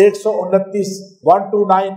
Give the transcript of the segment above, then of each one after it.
129 129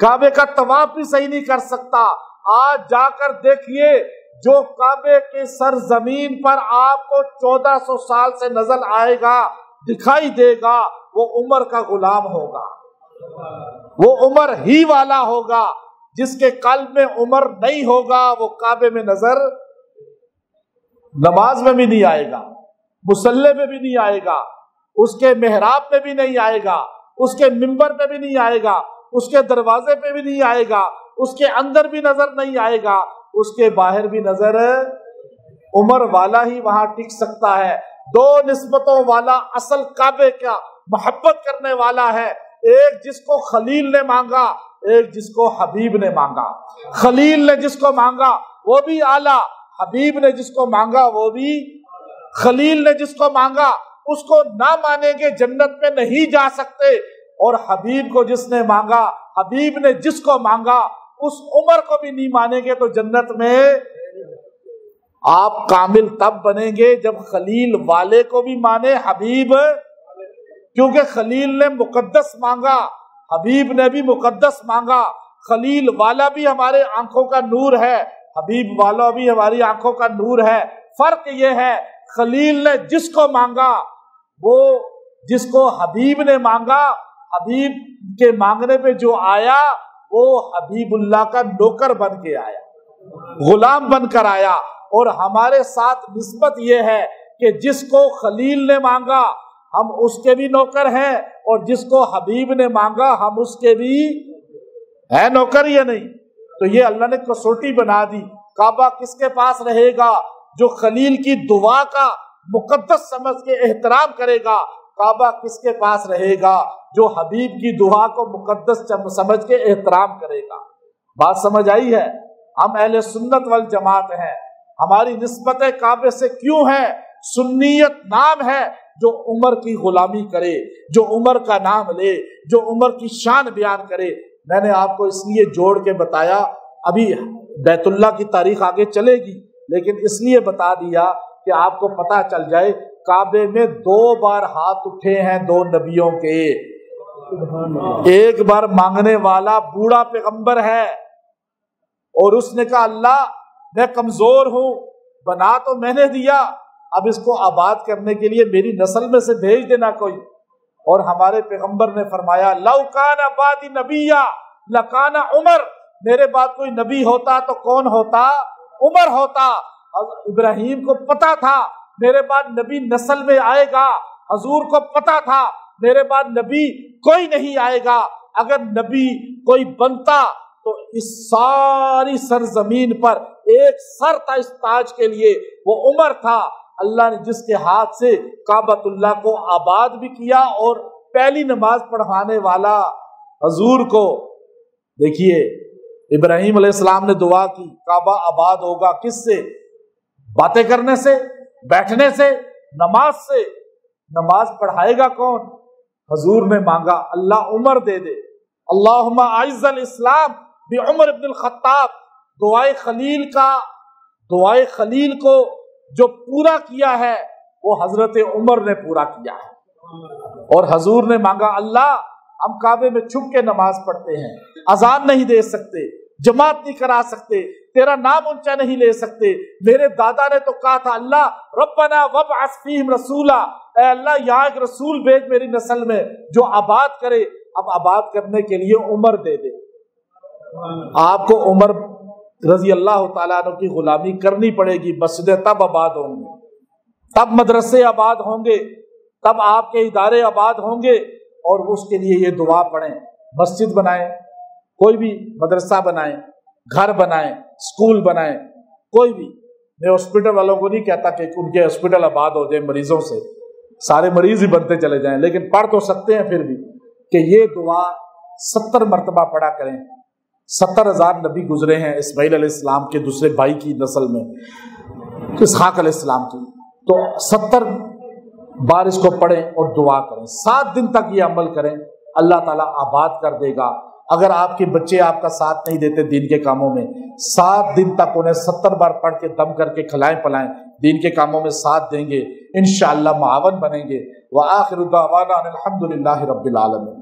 کعبے کا طواف بھی صحیح نہیں کر سکتا۔ آج جا کر دیکھیے جو کعبے کے سرزمین پر آپ کو 1400 سال سے نظر آئے گا، دکھائی دے گا، وہ عمر کا غلام ہوگا، وہ عمر ہی والا ہوگا۔ جس کے قلب میں عمر نہیں ہوگا وہ کعبے میں نظر، نماز میں بھی نہیں آئے گا، مصلی میں بھی نہیں آئے گا، اس کے محراب میں بھی نہیں آئے گا، اس کے منبر میں بھی نہیں آئے گا، اس کے دروازے پہ بھی نہیں آئے گا، اس کے اندر بھی نظر نہیں آئے گا، اس کے باہر بھی نظر، عمر والا ہی وہاں ٹک سکتا ہے۔ دو نسبتوں والا اصل کعبے کا محبت کرنے والا ہے، ایک جس کو خلیل نے مانگا، ایک جس کو حبیب نے مانگا۔ خلیل نے جس کو مانگا وہ بھی اعلیٰ، حبیب نے جس کو مانگا وہ بھی، خلیل نے جس کو مانگا اس کو نہ مانیں گے جنت میں نہیں جا سکتے، اور حبیب کو جس نے مانگا، حبیب نے جس کو مانگا اس عمر کو بھی نہیں مانیں گے تو جنت میں۔ آپ کامل تب بنیں گے جب خلیل والے کو بھی مانے حبیب، کیونکہ خلیل نے مقدس مانگا، حبیب نے بھی مقدس مانگا۔ خلیل والا بھی ہمارے آنکھوں کا نور ہے، حبیب والا بھی ہماری آنکھوں کا نور ہے۔ فرق یہ ہے خلیل نے جس کو مانگا، وہ جس کو حبیب نے مانگا، حبیب کے مانگنے پہ جو آیا وہ حبیب اللہ کا نوکر بن کے آیا، غلام بن کر آیا۔ اور ہمارے ساتھ نسبت یہ ہے کہ جس کو خلیل نے مانگا ہم اس کے بھی نوکر ہیں، اور جس کو حبیب نے مانگا ہم اس کے بھی ہے نوکر یا نہیں۔ تو یہ اللہ نے کسوٹی بنا دی۔ کعبہ کس کے پاس رہے گا؟ جو خلیل کی دعا کا مقدس سمجھ کے احترام کرے گا۔ کعبہ کس کے پاس رہے گا؟ جو حبیب کی دعا کو مقدس سمجھ کے احترام کرے گا۔ بات سمجھ آئی ہے؟ ہم اہل سنت والجماعت ہیں، ہماری نسبت کعبے سے کیوں ہے؟ سنیت نام ہے جو عمر کی غلامی کرے، جو عمر کا نام لے، جو عمر کی شان بیان کرے۔ میں نے آپ کو اس لیے جوڑ کے بتایا، ابھی بیت اللہ کی تاریخ آگے چلے گی، لیکن اس لیے بتا دیا کہ آپ کو پتہ چل جائے کعبے میں 2 بار ہاتھ اٹھے ہیں 2 نبیوں کے۔ ایک بار مانگنے والا بوڑھا پیغمبر ہے اور اس نے کہا اللہ میں کمزور ہوں، بنا تو میں نے دیا، اب اس کو آباد کرنے کے لیے میری نسل میں سے بھیج دینا کوئی۔ اور ہمارے پیغمبر نے فرمایا لو کان بعدی نبیا لکان عمر، میرے بعد کوئی نبی ہوتا تو کون ہوتا؟ عمر ہوتا۔ ابراہیم کو پتا تھا میرے بعد نبی نسل میں آئے گا، حضور کو پتا تھا میرے بعد نبی کوئی نہیں آئے گا، اگر نبی کوئی بنتا تو اس ساری سرزمین پر ایک سر تھا اس تاج کے لیے، وہ عمر تھا۔ اللہ نے جس کے ہاتھ سے کعبۃ اللہ کو آباد بھی کیا اور پہلی نماز پڑھوانے والا حضور کو، دیکھیے ابراہیم علیہ السلام نے دعا کی کعبہ آباد ہوگا کس سے؟ باتیں کرنے سے، بیٹھنے سے، نماز سے۔ نماز پڑھائے گا کون؟ حضور نے مانگا اللہ عمر دے دے، اللہم اعز الاسلام بعمر بن الخطاب۔ دعائے خلیل کا، دعائے خلیل کو جو پورا کیا ہے وہ حضرت عمر نے پورا کیا ہے۔ اور حضور نے مانگا اللہ ہم کعبے میں چھپ کے نماز پڑھتے ہیں، اذان نہیں دے سکتے، جماعت نہیں کرا سکتے، تیرا نام اونچا نہیں لے سکتے۔ میرے دادا نے تو کہا تھا اللہ ربنا وابعث فیہم رسولا، اے اللہ یہاں ایک رسول بھیج میری نسل میں جو آباد کرے۔ اب آباد کرنے کے لیے عمر دے دے۔ آپ کو عمر رضی اللہ تعالیٰ عنہ کی غلامی کرنی پڑے گی، مسجدیں تب آباد ہوں گی، تب مدرسے آباد ہوں گے، تب آپ کے ادارے آباد ہوں گے۔ اور اس کے لیے یہ دعا پڑھیں، مسجد بنائیں، کوئی بھی مدرسہ بنائیں، گھر بنائیں، اسکول بنائیں، کوئی بھی۔ میں ہاسپٹل والوں کو نہیں کہتا کہ ان کے ہاسپٹل آباد ہو جائیں مریضوں سے، سارے مریض ہی بنتے چلے جائیں، لیکن پڑھ تو سکتے ہیں پھر بھی کہ یہ دعا 70 مرتبہ پڑھا کریں۔ 70,000 نبی گزرے ہیں اسماعیل علیہ السلام کے دوسرے بھائی کی نسل میں، اسحاق علیہ السلام کی، تو 70 بار اس کو پڑھیں اور دعا کریں۔ 7 دن تک یہ عمل کریں، اللہ تعالیٰ آباد کر دے گا۔ اگر آپ کے بچے آپ کا ساتھ نہیں دیتے دین کے کاموں میں، 7 دن تک انہیں 70 بار پڑھ کے دم کر کے کھلائیں پلائیں، دین کے کاموں میں ساتھ دیں گے، انشاءاللہ معاون بنیں گے۔ وآخر دعوانا ان الحمد للہ رب العالمین۔